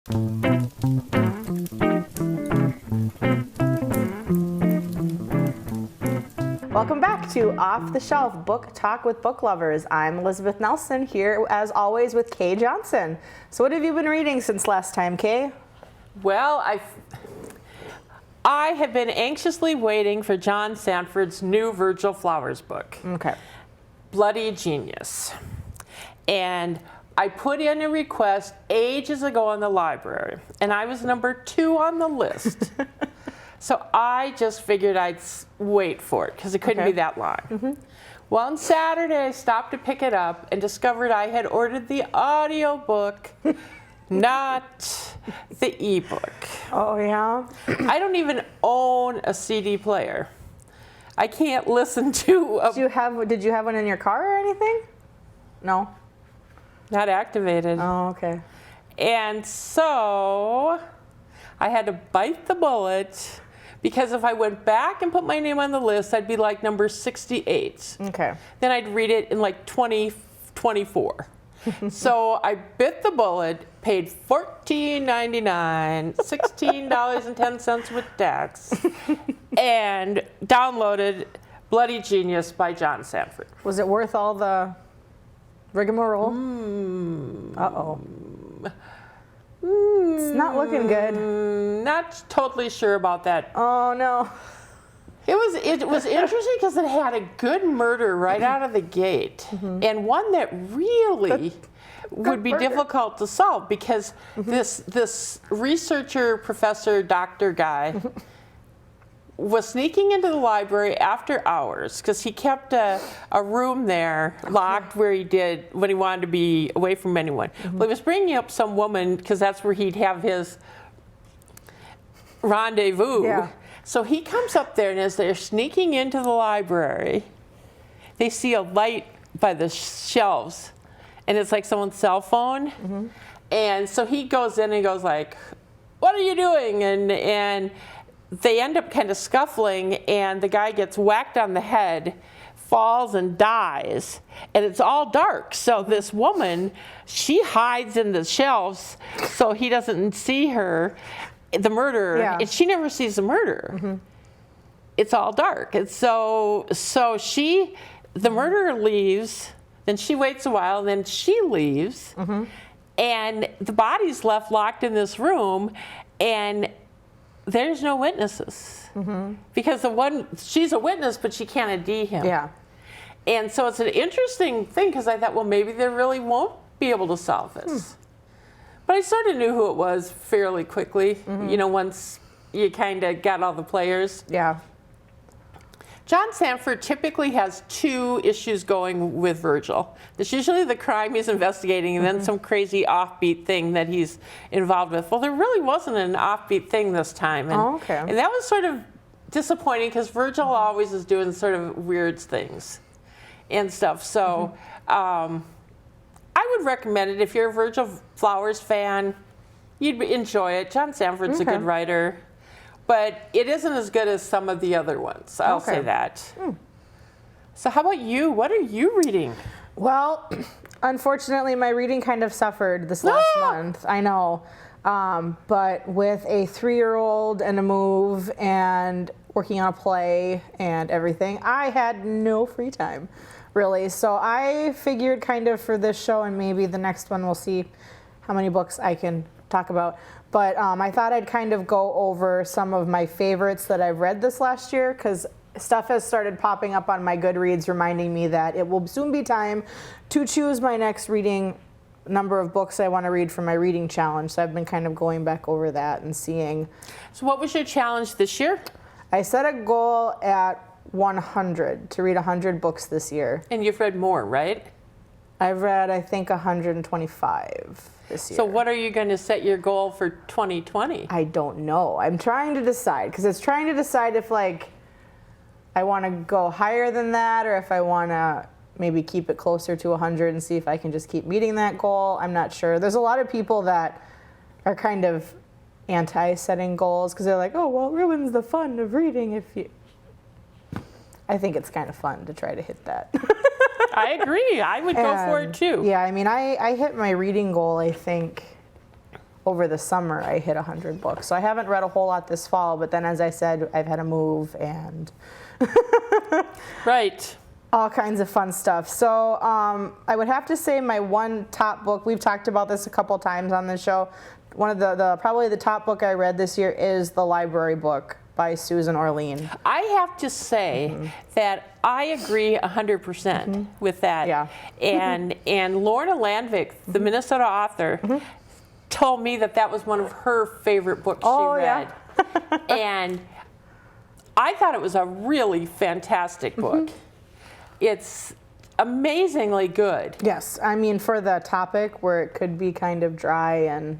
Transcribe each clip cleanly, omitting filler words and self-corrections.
Welcome back to Off the Shelf Book Talk with Book Lovers. I'm Elizabeth Nelson, here as always with Kay Johnson. So what have you been reading since last time, Kay? Well, I have been anxiously waiting for John Sandford's new Virgil Flowers book, Okay. Bloody Genius. And I put in a request ages ago in the library, and I was number 2 on the list. So I just figured I'd wait for it because it couldn't be that long. Mm-hmm. Well, on Saturday, I stopped to pick it up and discovered I had ordered the audiobook, not the ebook. Oh, yeah? I don't even own a CD player. I can't listen to a... Did you have one in your car or anything? No? Not activated. Oh, okay. And so I had to bite the bullet because if I went back and put my name on the list, I'd be like number 68. Okay. Then I'd read it in like 2024. So I bit the bullet, paid $14.99, $16.10 with tax, and downloaded Bloody Genius by John Sandford. Was it worth all the rigmarole? Uh-oh. It's not looking good. Not totally sure about that. Oh, no. It was interesting because it had a good murder right out of the gate, and one that really would be difficult to solve because this researcher, professor, doctor guy was sneaking into the library after hours because he kept a room there locked where when he wanted to be away from anyone. Well, he was bringing up some woman because that's where he'd have his rendezvous. Yeah. So he comes up there, and as they're sneaking into the library, they see a light by the shelves, and it's like someone's cell phone. And so he goes in and goes like, "What are you doing?" And they end up kind of scuffling, and the guy gets whacked on the head, falls and dies, and it's all dark. So this woman, she hides in the shelves so he doesn't see her, the murderer, and she never sees the murderer. It's all dark. And so the murderer leaves, then she waits a while, then she leaves, and the body's left locked in this room, and there's no witnesses. Because she's a witness, but she can't ID him. Yeah. And so it's an interesting thing because I thought, well, maybe they really won't be able to solve this. But I sort of knew who it was fairly quickly, once you kind of got all the players. Yeah. John Sandford typically has 2 issues going with Virgil. There's usually the crime he's investigating and then some crazy offbeat thing that he's involved with. Well, there really wasn't an offbeat thing this time. And, and that was sort of disappointing because Virgil always is doing sort of weird things and stuff. So I would recommend it if you're a Virgil Flowers fan. You'd enjoy it. John Sandford's a good writer. But it isn't as good as some of the other ones. I'll say that. So how about you? What are you reading? Well, unfortunately, my reading kind of suffered this last month. I know. But with a 3-year-old and a move and working on a play and everything, I had no free time, really. So I figured kind of for this show and maybe the next one, we'll see how many books I can talk about. But I thought I'd kind of go over some of my favorites that I've read this last year because stuff has started popping up on my Goodreads reminding me that it will soon be time to choose my next reading number of books I want to read for my reading challenge. So I've been kind of going back over that and seeing. So what was your challenge this year? I set a goal at 100, to read 100 books this year. And you've read more, right? I've read, I think, 125 this year. So what are you going to set your goal for 2020? I don't know. I'm trying to decide because it's trying to decide if like I want to go higher than that or if I want to maybe keep it closer to 100 and see if I can just keep meeting that goal. I'm not sure. There's a lot of people that are kind of anti-setting goals because they're like, oh, well, it ruins the fun of reading if you... I think it's kind of fun to try to hit that. I agree. I would go for it too. Yeah, I mean, I hit my reading goal, I think, over the summer I hit 100 books. So I haven't read a whole lot this fall, but then as I said, I've had to move and Right. all kinds of fun stuff. So I would have to say my one top book, we've talked about this a couple times on the show, one of the probably the top book I read this year is The Library Book by Susan Orlean. I have to say that I agree 100% with that. Yeah. And Lorna Landvik, the Minnesota author, told me that was one of her favorite books Oh, she yeah. read. And I thought it was a really fantastic book. It's amazingly good. Yes, I mean for the topic where it could be kind of dry and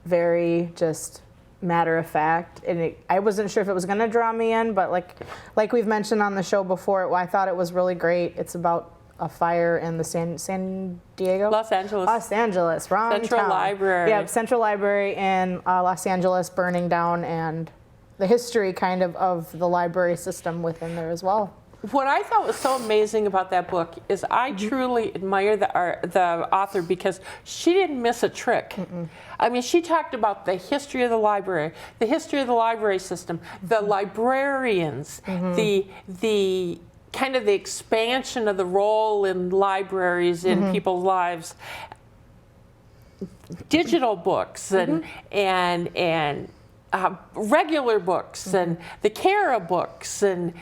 very just matter of fact, and I wasn't sure if it was going to draw me in, but like we've mentioned on the show before, I thought it was really great. It's about a fire in the San Diego? Los Angeles. Los Angeles, wrong Central town. Library. Yeah, Central Library in Los Angeles burning down, and the history kind of the library system within there as well. What I thought was so amazing about that book is I truly admire the author because she didn't miss a trick. I mean, she talked about the history of the library, the history of the library system, the librarians, the kind of the expansion of the role in libraries in people's lives, digital books and regular books and the care of books and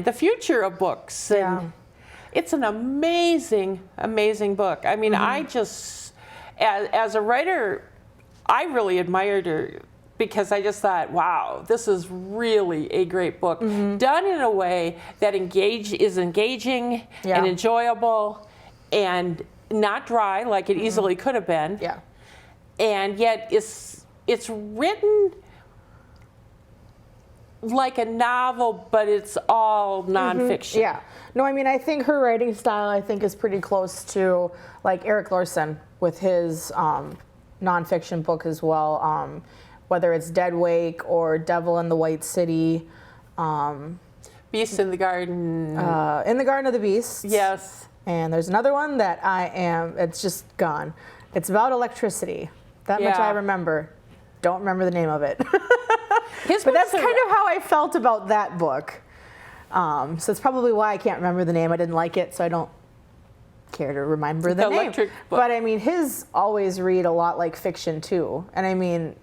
the future of books. And it's an amazing, amazing book. I mean, I just, as a writer, I really admired her because I just thought, wow, this is really a great book. Done in a way that is engaging and enjoyable and not dry like it easily could have been. Yeah. And yet it's written like a novel, but it's all nonfiction. Yeah. No, I mean, I think her writing style, I think, is pretty close to, like, Eric Larson with his nonfiction book as well, whether it's Dead Wake or Devil in the White City. Beast in the Garden. In the Garden of the Beasts. Yes. And there's another one that it's just gone. It's about electricity. That much I remember. Don't remember the name of it. But that's kind of how I felt about that book. So it's probably why I can't remember the name. I didn't like it, so I don't care to remember the name. Electric book. But I mean, his always read a lot like fiction too. And I mean,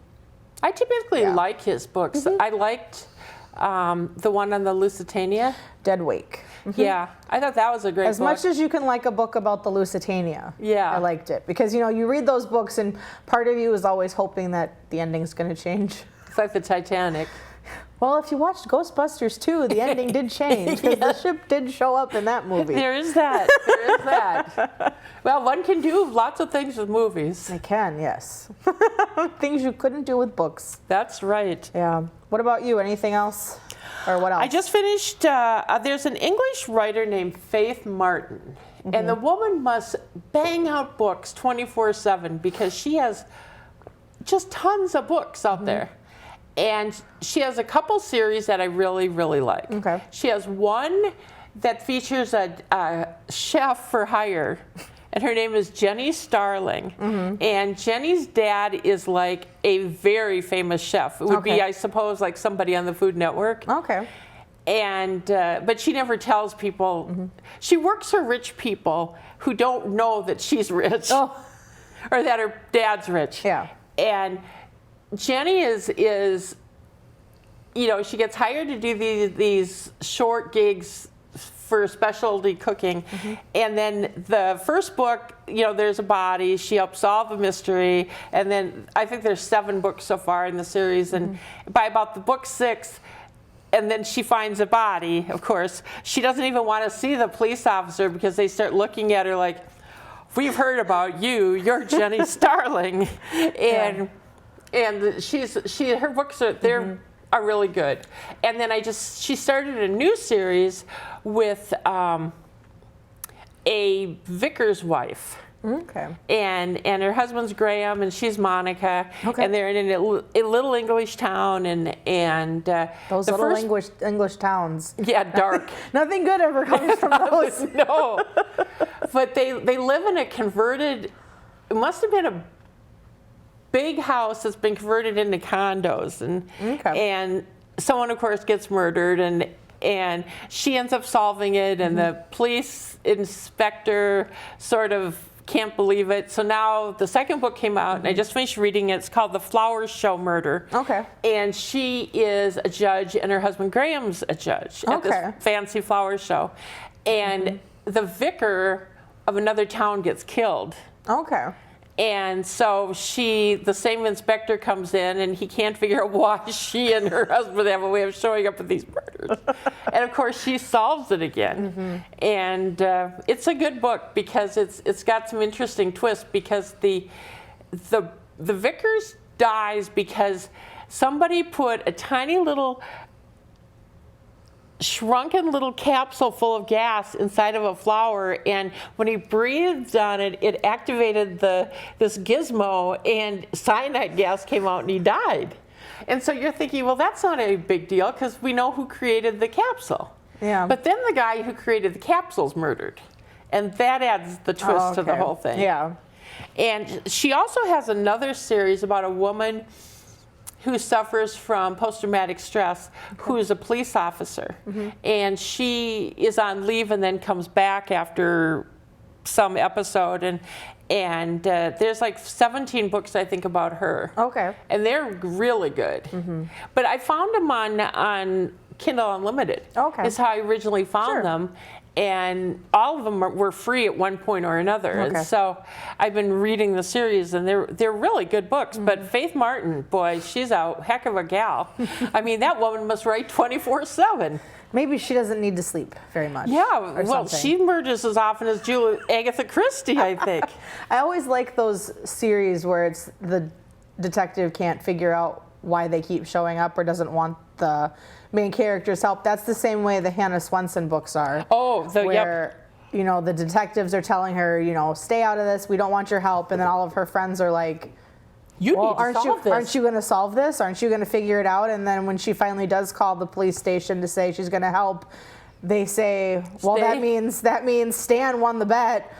I typically like his books. I liked the one on the Lusitania. Dead Wake. Yeah, I thought that was a great book. As much as you can like a book about the Lusitania, I liked it. Because, you read those books and part of you is always hoping that the ending's going to change. It's like the Titanic. Well, if you watched Ghostbusters 2, the ending did change because the ship did show up in that movie. There is that. There is that. Well, one can do lots of things with movies. They can, yes. Things you couldn't do with books. That's right. Yeah. What about you? Anything else? Or what else? I just finished, there's an English writer named Faith Martin. And the woman must bang out books 24/7 because she has just tons of books out there. And she has a couple series that I really, really like. Okay. She has one that features a chef for hire, and her name is Jenny Starling. And Jenny's dad is like a very famous chef. It would be, I suppose, like somebody on the Food Network. Okay. And but she never tells people. She works for rich people who don't know that she's rich, or that her dad's rich. Yeah. And Jenny is she gets hired to do these short gigs for specialty cooking. And then the first book, there's a body, she helps solve a mystery, and then I think there's 7 books so far in the series, and by about the book 6, and then she finds a body, of course, she doesn't even want to see the police officer because they start looking at her like, we've heard about you, you're Jenny Starling. And her books are are really good. And then she started a new series with a vicar's wife. Okay. And her husband's Graham and she's Monica. Okay. And they're in a little English town and Those little English towns. Yeah, dark. Nothing good ever comes from those. No. But they live in a converted, it must have been big house that's been converted into condos, and Okay. and someone, of course, gets murdered, and she ends up solving it, and the police inspector sort of can't believe it. So now the second book came out, and I just finished reading it. It's called The Flowers Show Murder. Okay. And she is a judge, and her husband Graham's a judge at Okay. this fancy flower show. And the vicar of another town gets killed. Okay. And so the same inspector comes in, and he can't figure out why she and her husband have a way of showing up at these murders. And of course, she solves it again. And it's a good book because it's got some interesting twists. Because the vicar's dies because somebody put a tiny little shrunken little capsule full of gas inside of a flower, and when he breathed on it, it activated this gizmo, and cyanide gas came out, and he died. And so you're thinking, well, that's not a big deal because we know who created the capsule. Yeah. But then the guy who created the capsule's murdered, and that adds the twist to the whole thing. Yeah. And she also has another series about a woman who suffers from post-traumatic stress, who's a police officer. And she is on leave and then comes back after some episode. And there's like 17 books, I think, about her. Okay. And they're really good. But I found them on Kindle Unlimited. Okay. Is how I originally found Sure. them. And all of them were free at one point or another. Okay. And so I've been reading the series, and they're really good books. But Faith Martin, boy, she's a heck of a gal. I mean, that woman must write 24/7. Maybe she doesn't need to sleep very much. Yeah, or well, something. she murders as often as Agatha Christie, I think. I always like those series where it's the detective can't figure out why they keep showing up or doesn't want the main character's help. That's the same way the Hannah Swenson books are. Oh, where you know the detectives are telling her, you know, stay out of this. We don't want your help, and then all of her friends are like, you well, need to aren't solve this. Aren't you going to solve this? Aren't you going to figure it out? And then when she finally does call the police station to say she's going to help, they say, well, Stay. that means Stan won the bet,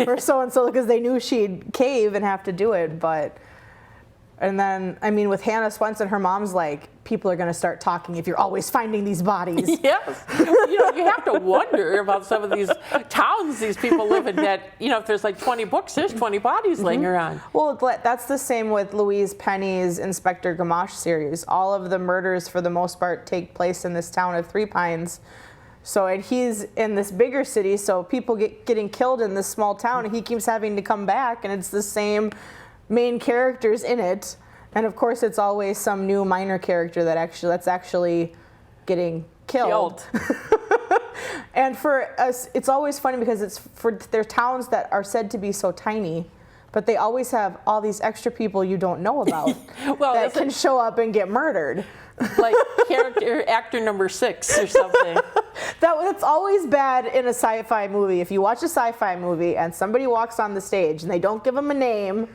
or so and so, because they knew she'd cave and have to do it. But and then, I mean, with Hannah Swenson, her mom's like, people are going to start talking if you're always finding these bodies. Yes. You know, you have to wonder about some of these towns these people live in that, you know, if there's like 20 books, there's 20 bodies laying around. Well, that's the same with Louise Penny's Inspector Gamache series. All of the murders, for the most part, take place in this town of Three Pines. So, and he's in this bigger city, so people getting killed in this small town, and he keeps having to come back, and it's the same main characters in it. And of course, it's always some new minor character that's actually getting killed. And for us, it's always funny because they're towns that are said to be so tiny, but they always have all these extra people you don't know about Well, that can show up and get murdered. Like actor number 6 or something. That's always bad in a sci-fi movie. If you watch a sci-fi movie and somebody walks on the stage and they don't give them a name,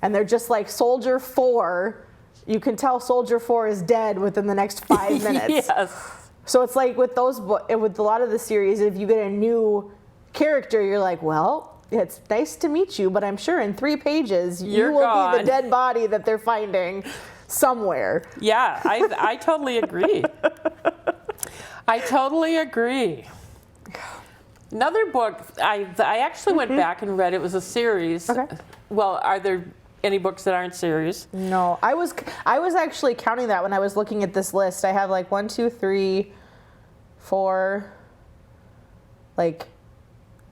and they're just like Soldier 4, you can tell Soldier 4 is dead within the next 5 minutes. Yes. So it's like with with a lot of the series, if you get a new character, you're like, well, it's nice to meet you, but I'm sure in 3 pages You're you will gone. be the dead body that they're finding somewhere. Yeah, I totally agree. I totally agree. Another book, I actually went back and read. It was a series. Okay. Well, are there any books that aren't series? No, I was actually counting that when I was looking at this list. I have like 1, 2, 3, 4, like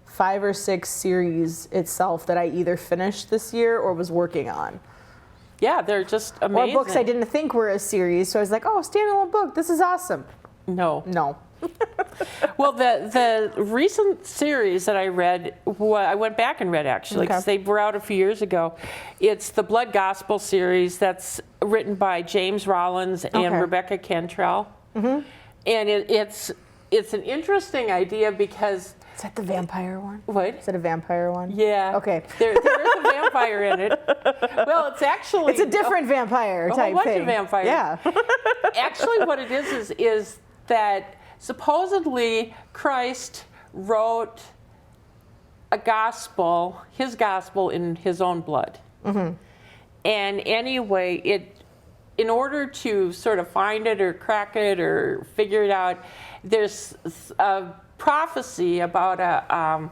5 or 6 series itself that I either finished this year or was working on. Yeah, they're just amazing. Or books I didn't think were a series, so I was like, oh, standalone book, this is awesome. No. No. Well, the recent series that I read, I went back and read actually, because they were out a few years ago. It's the Blood Gospel series that's written by James Rollins and Rebecca Cantrell. And it's an interesting idea because... Is that the vampire one? What? Is it a vampire one? Yeah. Okay. There is a vampire in it. Well, it's actually... It's a different vampire type bunch thing. of vampires. Yeah. Actually, what it is that supposedly Christ wrote his gospel in his own blood. And anyway, in order to sort of find it or crack it or figure it out, there's a prophecy about a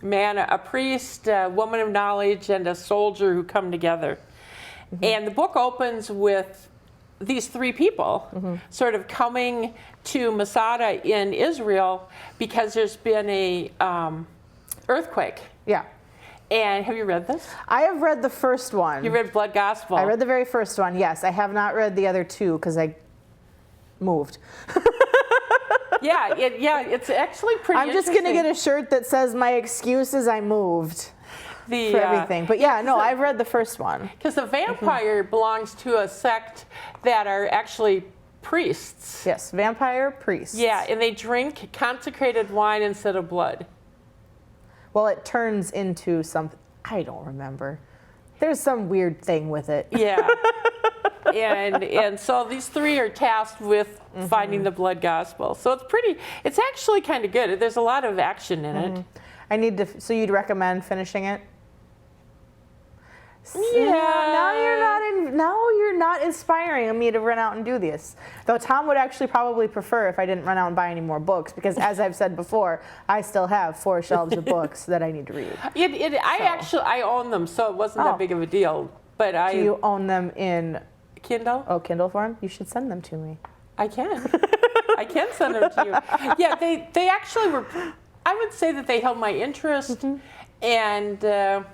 man, a priest, a woman of knowledge, and a soldier who come together. And the book opens with these three people sort of coming to Masada in Israel because there's been a earthquake. Yeah. And have you read this? I have read the first one. You read Blood Gospel? I read the very first one, yes. I have not read the other two because I moved. Yeah, it's actually pretty I'm just going to get a shirt that says my excuse is I moved for everything. But yeah, no, I've read the first one. Because the vampire belongs to a sect that are actually priests. Yes, vampire priests. Yeah, and they drink consecrated wine instead of blood. Well, it turns into something. I don't remember. There's some weird thing with it. Yeah. and so these three are tasked with finding the blood gospel. So it's actually kind of good. There's a lot of action in it. So you'd recommend finishing it? Yeah. Now you're not inspiring me to run out and do this. Though Tom would actually probably prefer if I didn't run out and buy any more books because, as I've said before, I still have 4 shelves of books that I need to read. I own them, so it wasn't that big of a deal. But Do you own them in Kindle? Oh, Kindle form? You should send them to me. I can. I can send them to you. Yeah, they actually were. I would say that they held my interest, and yeah.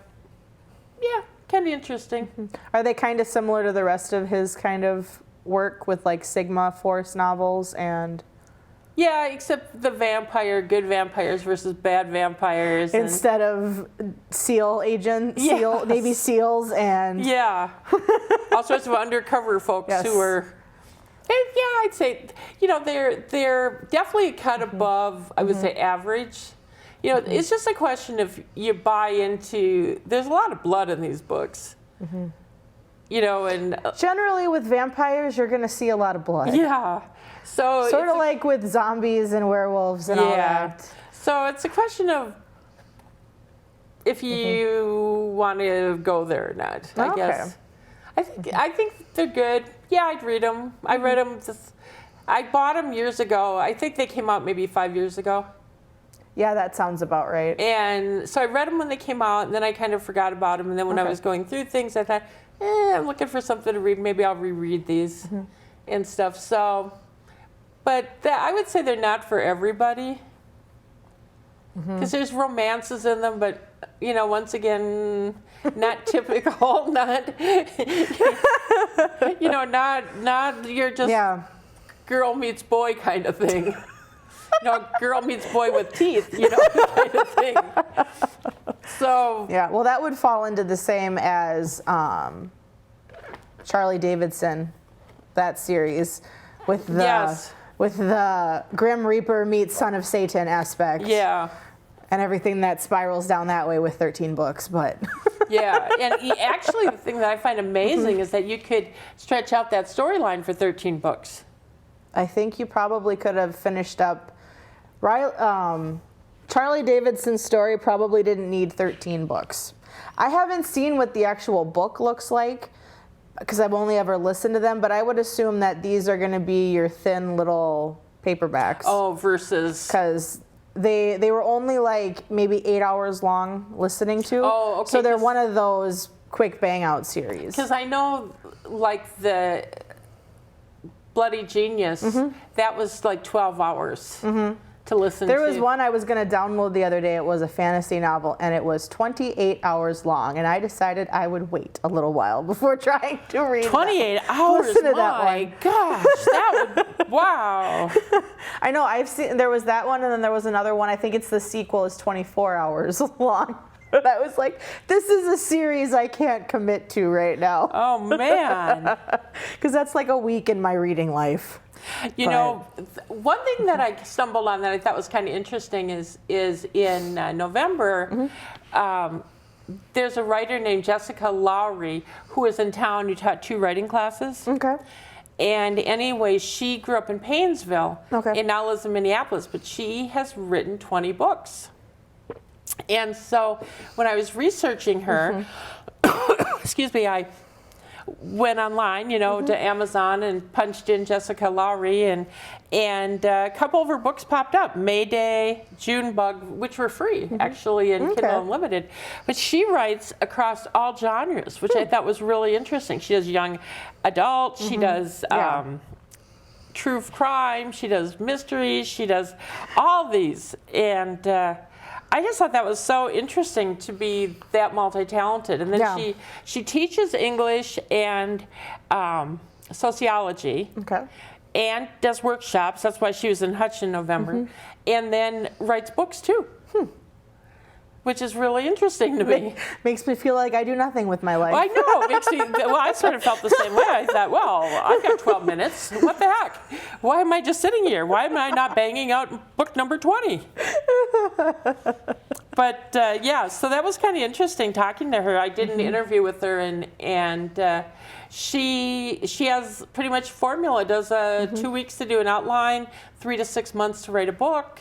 Kind of interesting. Are they kind of similar to the rest of his kind of work with like Sigma Force novels and? Yeah, except the good vampires versus bad vampires. Instead of SEAL agents, Navy SEALs and. Yeah. All sorts of undercover folks who are. Yeah, I'd say, they're definitely a cut above, I would say, average. It's just a question of you buy into. There's a lot of blood in these books. And generally with vampires, you're going to see a lot of blood. Yeah. So sort of like with zombies and werewolves and all that. So it's a question of if you want to go there or not. I guess. I think they're good. Yeah, I'd read them. I read them. I bought them years ago. I think they came out maybe 5 years ago. Yeah, that sounds about right. And so I read them when they came out, and then I kind of forgot about them. And then when I was going through things, I thought, I'm looking for something to read. Maybe I'll reread these and stuff. So, but I would say they're not for everybody. Because there's romances in them, but, once again, not typical, not you're just girl meets boy kind of thing. Girl meets boy with teeth, kind of thing. So. Yeah, well, that would fall into the same as Charlie Davidson, that series, with the Grim Reaper meets Son of Satan aspect. Yeah. And everything that spirals down that way with 13 books, but. Yeah, and actually the thing that I find amazing is that you could stretch out that storyline for 13 books. I think you probably could have finished up. Charlie Davidson's story probably didn't need 13 books. I haven't seen what the actual book looks like because I've only ever listened to them, but I would assume that these are going to be your thin little paperbacks. Oh, versus. Because they were only like maybe 8 hours long listening to. Oh, okay. So they're one of those quick bang out series. Because I know like the Bloody Genius, that was like 12 hours. To listen There was one I was going to download the other day. It was a fantasy novel, and it was 28 hours long. And I decided I would wait a little while before trying to read 28 hours? Listen to that my one. Gosh, that would, wow. I know, there was that one, and then there was another one. I think it's the sequel is 24 hours long. But I was like, this is a series I can't commit to right now. Oh, man. Because that's like a week in my reading life. One thing that I stumbled on that I thought was kind of interesting is in November, there's a writer named Jessica Lowry who is in town who taught 2 writing classes. Okay. And anyway, she grew up in Paynesville and now lives in Minneapolis, but she has written 20 books. And so when I was researching her, excuse me, I went online, to Amazon and punched in Jessica Lowry, and a couple of her books popped up, Mayday, Junebug, which were free actually in Kindle Unlimited. But she writes across all genres, which I thought was really interesting. She does young adult, she does true crime, she does mysteries, she does all these, and I just thought that was so interesting to be that multi-talented. And then she teaches English and sociology. Okay. And does workshops. That's why she was in Hutch in November. And then writes books too. Which is really interesting to me. Makes me feel like I do nothing with my life. I know. It makes me, I sort of felt the same way. I thought, well, I've got 12 minutes. What the heck? Why am I just sitting here? Why am I not banging out book number 20? But so that was kind of interesting talking to her. I did an interview with her, and she has pretty much formula. Does 2 weeks to do an outline, 3 to 6 months to write a book,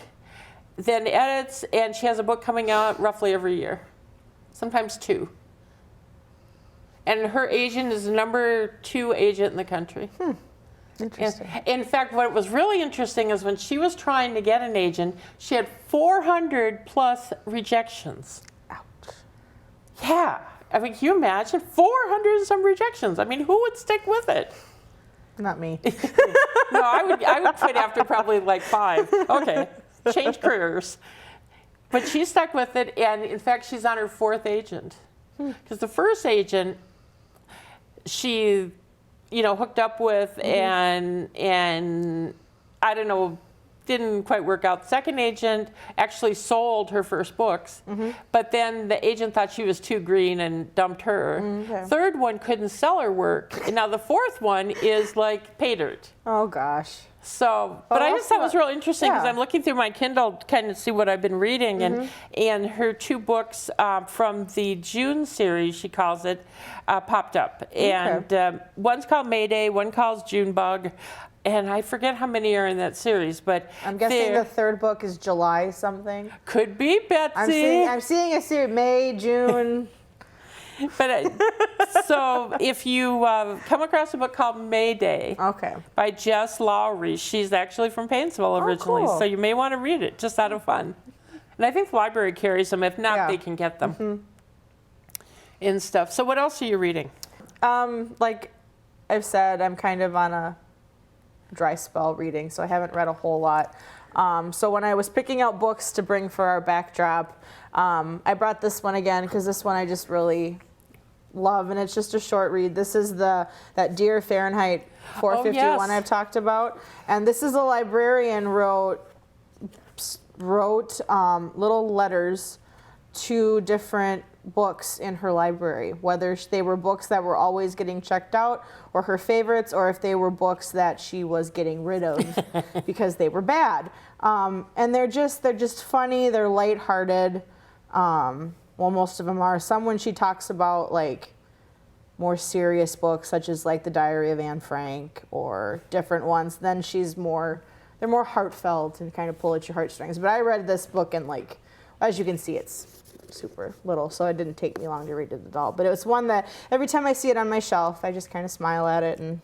then edits, and she has a book coming out roughly every year, sometimes 2. And her agent is the number 2 agent in the country. Interesting. And in fact, what was really interesting is when she was trying to get an agent, she had 400 plus rejections. Ouch. Yeah. I mean, can you imagine? 400 and some rejections. I mean, who would stick with it? Not me. No, I would quit after probably like 5. Okay. Change careers. But she stuck with it, and in fact, she's on her 4th agent. Because the first agent, she, hooked up with, and I don't know, didn't quite work out. Second agent actually sold her first books, but then the agent thought she was too green and dumped her. Okay. Third one couldn't sell her work, and now the 4th one is like pay dirt. Oh gosh. So, but I just thought it was real interesting because Yeah. I'm looking through my Kindle to kind of see what I've been reading, and her 2 books from the June series, she calls it, popped up. And one's called Mayday, one called Junebug, and I forget how many are in that series, but I'm guessing the 3rd book is July something. could be Betsy. I'm seeing a series May, June. But so if you come across a book called Mayday Okay. by Jess Lowry, she's actually from Painesville originally, cool. so you may want to read it just out of fun. And I think the library carries them. If not, they can get them and stuff. So what else are you reading? Like I've said, I'm kind of on a dry spell reading, so I haven't read a whole lot. So when I was picking out books to bring for our backdrop, I brought this one again because this one I just really love, and it's just a short read. This is that Dear Fahrenheit 451 I've talked about, and this is a librarian wrote little letters to different books in her library, whether they were books that were always getting checked out or her favorites, or if they were books that she was getting rid of because they were bad. And they're just funny, they're lighthearted. Well, most of them are. Some when she talks about like more serious books, such as like The Diary of Anne Frank or different ones, then they're more heartfelt and kind of pull at your heartstrings. But I read this book in like, as you can see, it's super little, so it didn't take me long to read it at all. But it was one that every time I see it on my shelf, I just kind of smile at it. And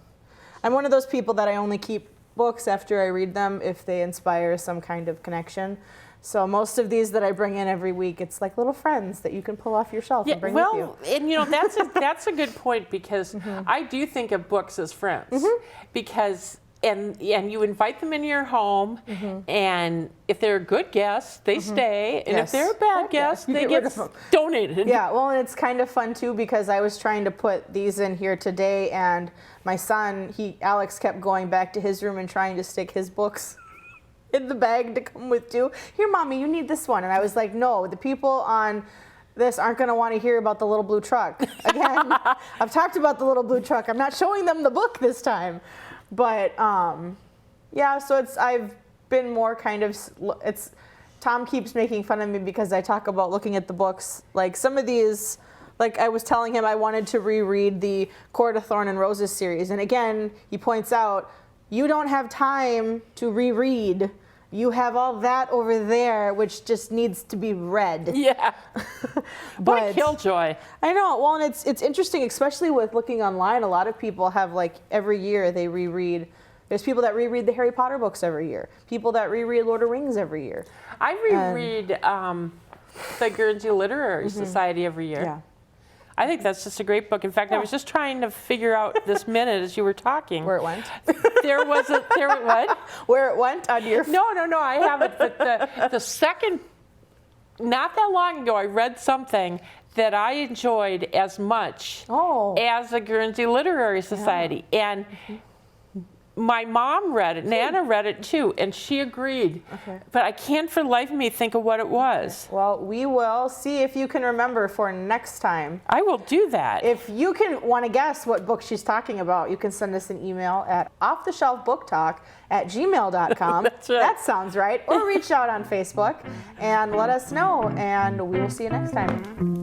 I'm one of those people that I only keep books after I read them if they inspire some kind of connection. So most of these that I bring in every week, it's like little friends that you can pull off your shelf and bring with you. And that's a good point, because I do think of books as friends, because and you invite them into your home, and if they're a good guest, they stay, and if they're a bad guest, they get donated. Yeah, well, and it's kind of fun too, because I was trying to put these in here today, and my son, Alex, kept going back to his room and trying to stick his books in the bag to come with too. Here, Mommy, you need this one. And I was like, no, the people on this aren't going to want to hear about the little blue truck. Again, I've talked about the little blue truck. I'm not showing them the book this time. But yeah, so I've been more kind of, Tom keeps making fun of me because I talk about looking at the books. Like some of these, like I was telling him I wanted to reread the Court of Thorn and Roses series. And again, he points out, you don't have time to reread you have all that over there, which just needs to be read. Yeah. What a killjoy. I know. Well, and it's interesting, especially with looking online. A lot of people have like every year they reread. There's people that reread the Harry Potter books every year. People that reread Lord of the Rings every year. I reread the Guernsey Literary Society every year. Yeah. I think that's just a great book. In fact, I was just trying to figure out this minute as you were talking. Where it went? What? Where it went on your... No, I haven't. But the second, not that long ago, I read something that I enjoyed as much as the Guernsey Literary Society. And my mom read it, Nana read it too, and she agreed. Okay. But I can't for the life of me think of what it was. Okay. Well, we will see if you can remember for next time. I will do that. If you want to guess what book she's talking about, you can send us an email at offtheshelfbooktalk@gmail.com. That's right. That sounds right. Or reach out on Facebook and let us know, and we will see you next time.